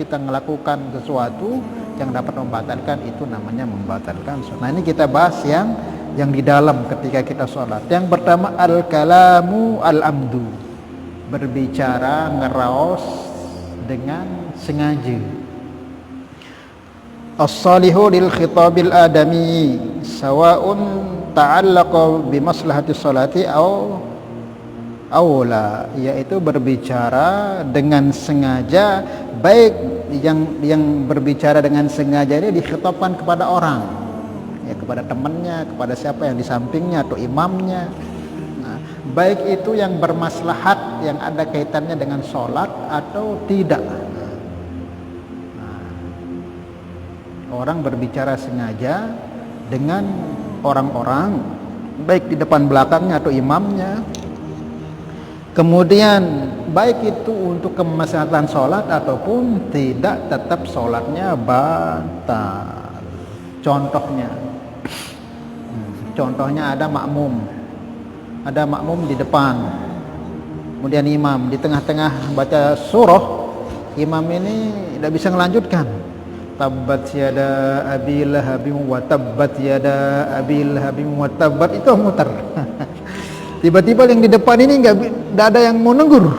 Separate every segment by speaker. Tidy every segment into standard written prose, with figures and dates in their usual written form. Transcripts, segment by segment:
Speaker 1: kita melakukan sesuatu yang dapat membatalkan, itu namanya membatalkan sholat. Nah, ini kita bahas yang di dalam ketika kita sholat. Yang pertama, al-kalamu al-amdu, berbicara ngeraos dengan sengaja. As-salihu lil khitabil adami sawa'un ta'allaqa bi maslahati sholati aula, yaitu berbicara dengan sengaja, baik yang berbicara dengan sengaja ini dikhitabkan kepada orang, ya, kepada temannya, kepada siapa yang di sampingnya atau imamnya. Nah, baik itu yang bermaslahat, yang ada kaitannya dengan sholat atau tidak. Nah, orang berbicara sengaja dengan orang-orang, baik di depan belakangnya atau imamnya. Kemudian baik itu untuk kemaslahatan sholat ataupun tidak, tetap sholatnya batal. Contohnya ada makmum di depan, kemudian imam di tengah-tengah baca surah, imam ini tidak bisa melanjutkan. Tabbat yada abi lahabim wa tabbat yada abi lahabim wa tabbat, itu muter. Tiba-tiba yang di depan ini nggak ada yang mau negur.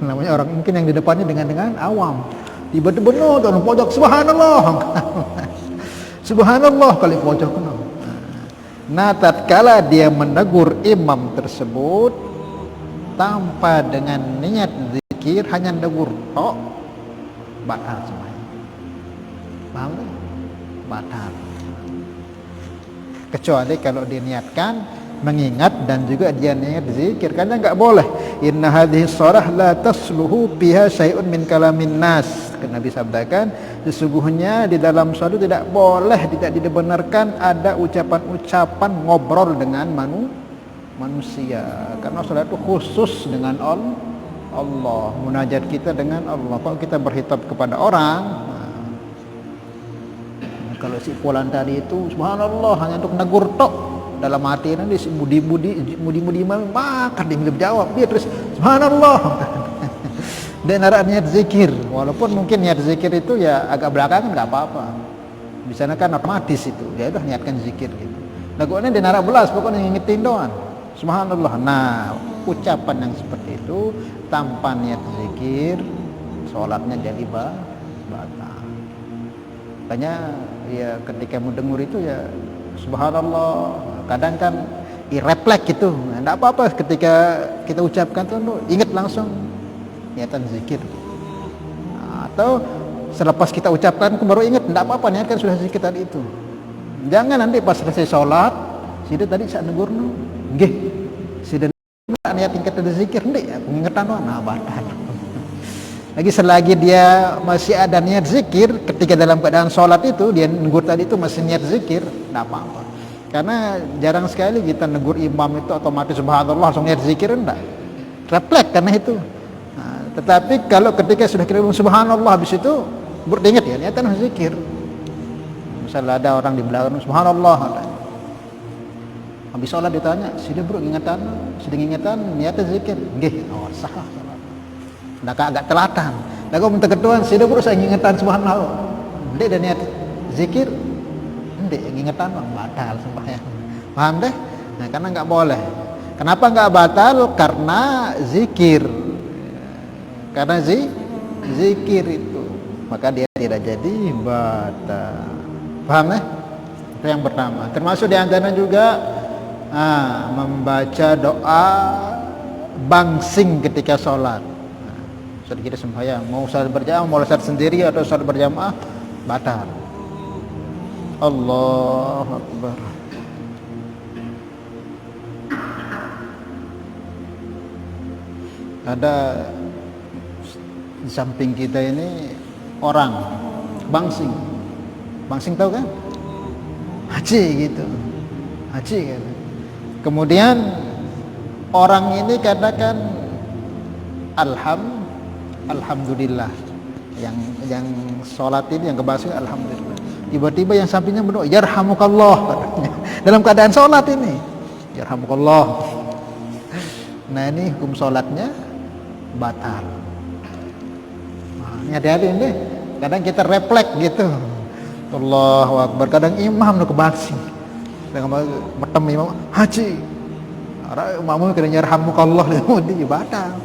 Speaker 1: Namanya orang mungkin yang di depannya dengan awam. Tiba-tiba nonton pojok, subhanallah. Subhanallah kali pojok. Nah, tatkala dia menegur imam tersebut tanpa dengan niat zikir, hanya negur tok, batal semuanya. Paham? Batal. Kecuali kalau diniatkan mengingat dan juga dia niat zikir, karena enggak boleh. Inna hadhihi sharah la tasluhu biha syai'un min kalamin nas. Nabi sabdakan, sesungguhnya di dalam salat tidak boleh, tidak dibenarkan ada ucapan-ucapan ngobrol dengan manusia, karena salat itu khusus dengan Allah, munajat kita dengan Allah. Kalau kita berhitab kepada orang, kalau si fulan tadi itu subhanallah hanya untuk negur tok, dalam hati nanti mudi maka dia belum jawab, dia terus subhanallah. Dan ada niat zikir, walaupun mungkin niat zikir itu ya agak belakangan, nggak apa-apa, di sana kan otomatis itu, ya udah niatkan zikir gitu. Nah, gue ini narak belas, pokoknya ngingetin doang subhanallah. Nah, ucapan yang seperti itu tanpa niat zikir, sholatnya jadi batal. Makanya ya ketika mendengar itu ya subhanallah, kadang kan refleks gitu, enggak apa-apa ketika kita ucapkan tuh ingat langsung niatan zikir. Nah, atau selepas kita ucapkan baru ingat, enggak apa-apa, niatkan sudah zikir tadi itu. Jangan nanti pas selesai sholat, sida tadi saya negur nu, nggih, sida niat tingkat ada zikir, ndek aku ngingetan doang, nah batal. Lagi selagi dia masih ada niat zikir ketika dalam keadaan sholat itu, dia negur tadi itu masih niat zikir, enggak apa-apa. Karena jarang sekali kita negur imam itu otomatis subhanallah langsung niat zikir, enggak. Refleks karena itu. Nah, tetapi kalau ketika sudah kira subhanallah, habis itu beringat ya niatan zikir. Misalnya ada orang di belakang subhanallah, habis sholat ditanya, sudah bro ingatan niatan zikir, nggih, oh sah. Nah, agak telatan. Nah, kau minta ketuan, sudah bro saya ingatan subhanallah, ndek ada niat zikir, ndek ingatan batal sembahyang. Paham deh? Nah, karena nggak boleh. Kenapa nggak batal? Karena zikir. Karena zikir itu, maka dia tidak jadi batal. Paham ya? Itu yang pertama. Termasuk di antara juga membaca doa bangsing ketika sholat. Saat kita sembahyang, mau salat berjamaah, mau salat sendiri atau salat berjamaah, batal. Allahu Akbar. Ada di samping kita ini orang bangsing tahu kan? Haji gitu, haji kan. Kemudian orang ini katakan alhamdulillah, yang sholat ini yang kebasih alhamdulillah. Tiba-tiba yang sampingnya berdoa yarhamukallah, katanya. Dalam keadaan sholat ini yarhamukallah. Nah, ini hukum sholatnya batal. Nah, ini hati-hati ini. Kadang kita refleks gitu. Allahu Akbar. Kadang imam nu kebaksi. Dengan metem imam haji. Ara makmum kena yarhamukallah di ibadah.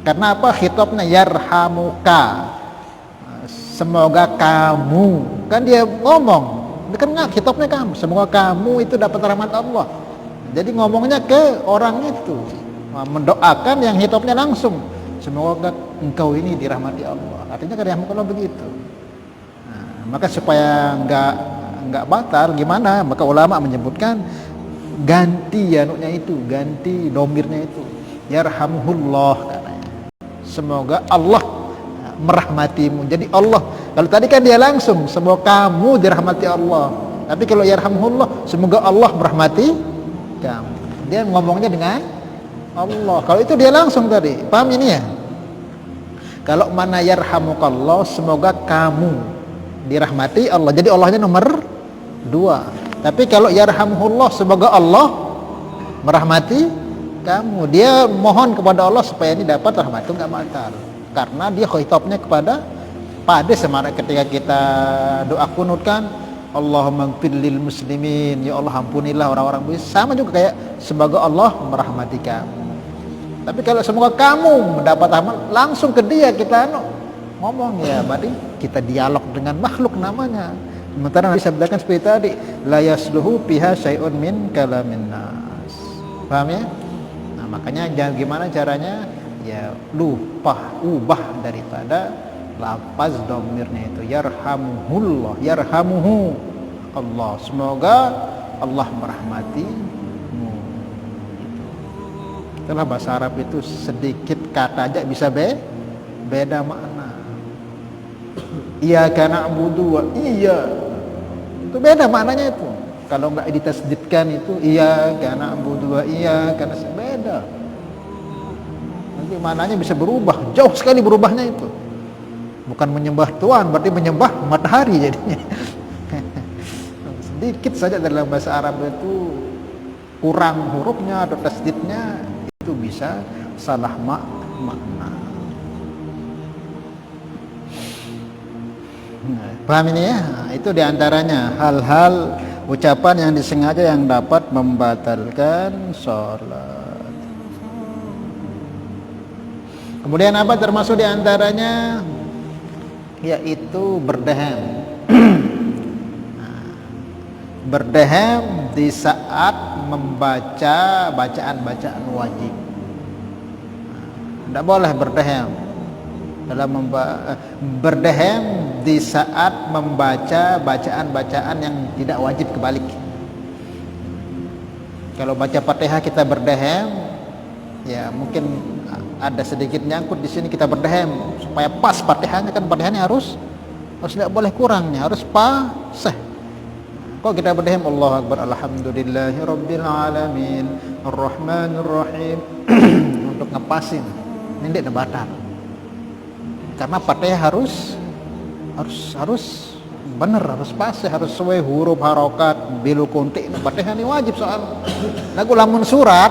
Speaker 1: Karena apa? Khitabnya yarhamuka. Semoga kamu. Kan dia ngomong. Dia kan khitabnya kamu. Semoga kamu itu dapat rahmat Allah. Jadi ngomongnya ke orang itu. Mendoakan yang khitabnya langsung. Semoga engkau ini dirahmati Allah. Artinya kan yarhamukallah begitu. Maka supaya enggak batal gimana? Maka ulama menyebutkan ganti yanuknya itu, ganti domirnya itu. Yarhamuhullah katanya. Semoga Allah merahmatimu. Jadi Allah, kalau tadi kan dia langsung semoga kamu dirahmati Allah. Tapi kalau yarhamuhullah, semoga Allah merahmati kamu. Dia ngomongnya dengan Allah. Kalau itu dia langsung tadi. Paham ini ya? Kalau mana yarhamukallah, semoga kamu dirahmati Allah. Jadi Allahnya nomor 2. Tapi kalau yarhamuhullah, semoga Allah merahmati kamu. Dia mohon kepada Allah supaya ini dapat rahmat, itu enggak batal. Karena dia khitabnya kepada pada semana ketika kita doa kunut kan, Allahumma ighfir lil muslimin, ya Allah ampunilah orang-orang muslim. Sama juga kayak semoga Allah merahmati kamu. Tapi kalau semoga kamu mendapat rahmat, langsung ke dia kita ngomong, ya berarti kita dialog dengan makhluk namanya. Sementara Nabi sabdakan seperti tadi, la yasluhu fiha syai'un min kalamin nas. Paham ya? Nah, makanya gimana caranya? Ya ubah daripada lafaz domirnya itu yarhamuhullah, yarhamuhu Allah. Semoga Allah merahmatimu. Itulah bahasa Arab itu sedikit kata aja bisa beda makna. Iyyaka na'budu wa itu beda maknanya itu. Kalau enggak ditasdidkan itu iyyaka na'budu wa iyyaka nasta'in, beda. Nanti maknanya bisa berubah, jauh sekali berubahnya itu. Bukan menyembah Tuhan, berarti menyembah matahari jadinya. Sedikit saja dalam bahasa Arab itu kurang hurufnya atau tasdidnya itu bisa salah makna. Paham ini ya? Nah, itu diantaranya hal-hal ucapan yang disengaja yang dapat membatalkan sholat. Kemudian apa termasuk diantaranya? Yaitu berdeham. Berdeham di saat membaca bacaan-bacaan wajib. Tidak boleh berdeham dalam berdeham di saat membaca bacaan-bacaan yang tidak wajib kebalik. Kalau baca Fatihah kita berdeham, ya mungkin ada sedikit nyangkut di sini kita berdeham supaya pas Fatihahnya, kan Fatihahnya harus tidak boleh kurangnya, harus pas. Kok kita berdeham Allahu Akbar alhamdulillahi rabbil alamin arrahmanir rahim untuk ngepasin ini tidak batal. Karena Fatihah harus benar, harus pas, harus sesuai huruf harokat bilu kunti. Fatihah ini wajib soal lagu lamun surat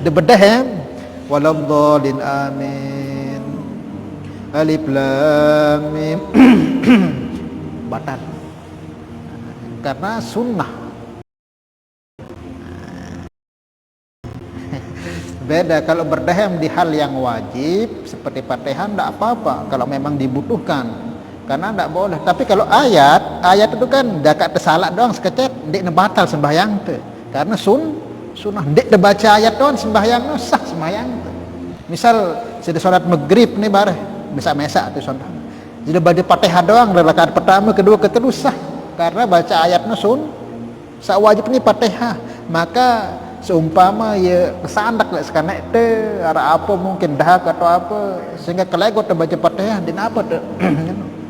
Speaker 1: dibedeham waladhdallin amin alif lam mim batal. Karena sunnah. Beda kalau berdeham di hal yang wajib seperti Fatihah tidak apa-apa kalau memang dibutuhkan, karena tidak boleh. Tapi kalau ayat itu kan dekat tersalat doang sekecet ndik batal sembahyang tu. Karena sunnah ndik baca ayat doang sembahyang sah sembahyang tu. Misal sudah sholat maghrib nih bare bisa mesak tu contoh. Jadi baca Fatihah doang rakaat pertama, kedua, ketiga sah. Karena baca ayatnya sah wajib ni Fatihah. Maka seumpama ya kesandak lah sekarang itu arah apa mungkin dahak atau apa sehingga kelegot baca Fatihah dan apa tu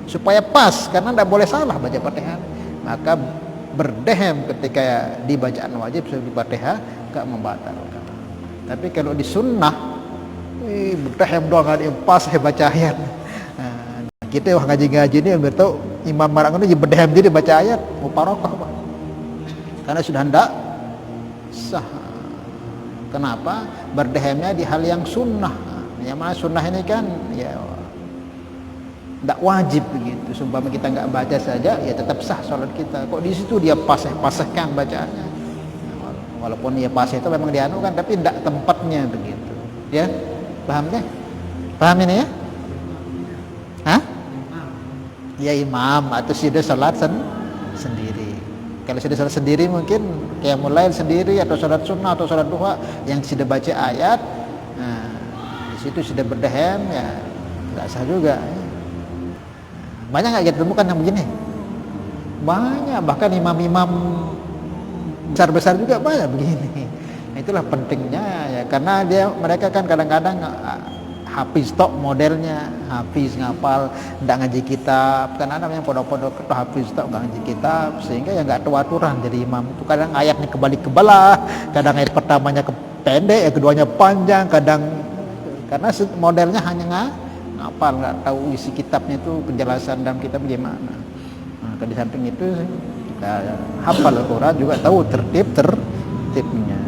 Speaker 1: supaya pas, karena tidak boleh salah baca Fatihah. Maka berdeham ketika di bacaan wajib seperti Fatihah gak membatalkan. Tapi kalau di sunnah berdeham doang ada yang pas baca ayat. Kita wah ngaji-ngaji ini bertahu imam marang itu berdeham jadi baca ayat muparokah Pak. Karena sudah hendak sah. Kenapa? Berdehamnya di hal yang sunnah. Yang mana sunnah ini kan ya
Speaker 2: Tidak wajib begitu. Sumpama kita nggak baca saja, ya tetap sah sholat kita. Kok di situ dia pasah-pasahkan bacaannya? Walaupun dia pasah itu memang dianukan, tapi tidak tempatnya begitu. Ya, paham ya? Paham ini ya? Hah? Ya imam atau sudah sholat sendiri. Kalau sudah sholat sendiri mungkin kayak mulai sendiri atau sholat sunnah atau sholat duha yang sudah baca ayat, nah, di situ sudah berdahem ya nggak sah juga. Banyak nggak kita temukan yang begini? Banyak, bahkan imam-imam besar-besar juga banyak begini. Nah, itulah pentingnya ya, karena mereka kan kadang-kadang hafiz tok modelnya, hafiz ngapal, ndak ngaji kitab. Karena ada yang pondok-pondok itu hafiz tok nggak ngaji kitab, sehingga ya nggak tahu aturan. Jadi imam itu kadang ayatnya kebalik kebelah, kadang ayat pertamanya pendek, ya keduanya panjang, kadang karena modelnya hanya ngapal, nggak tahu isi kitabnya itu penjelasan dalam kitab gimana. Nah, di samping itu kita hafal Al-Quran juga tahu tertibnya.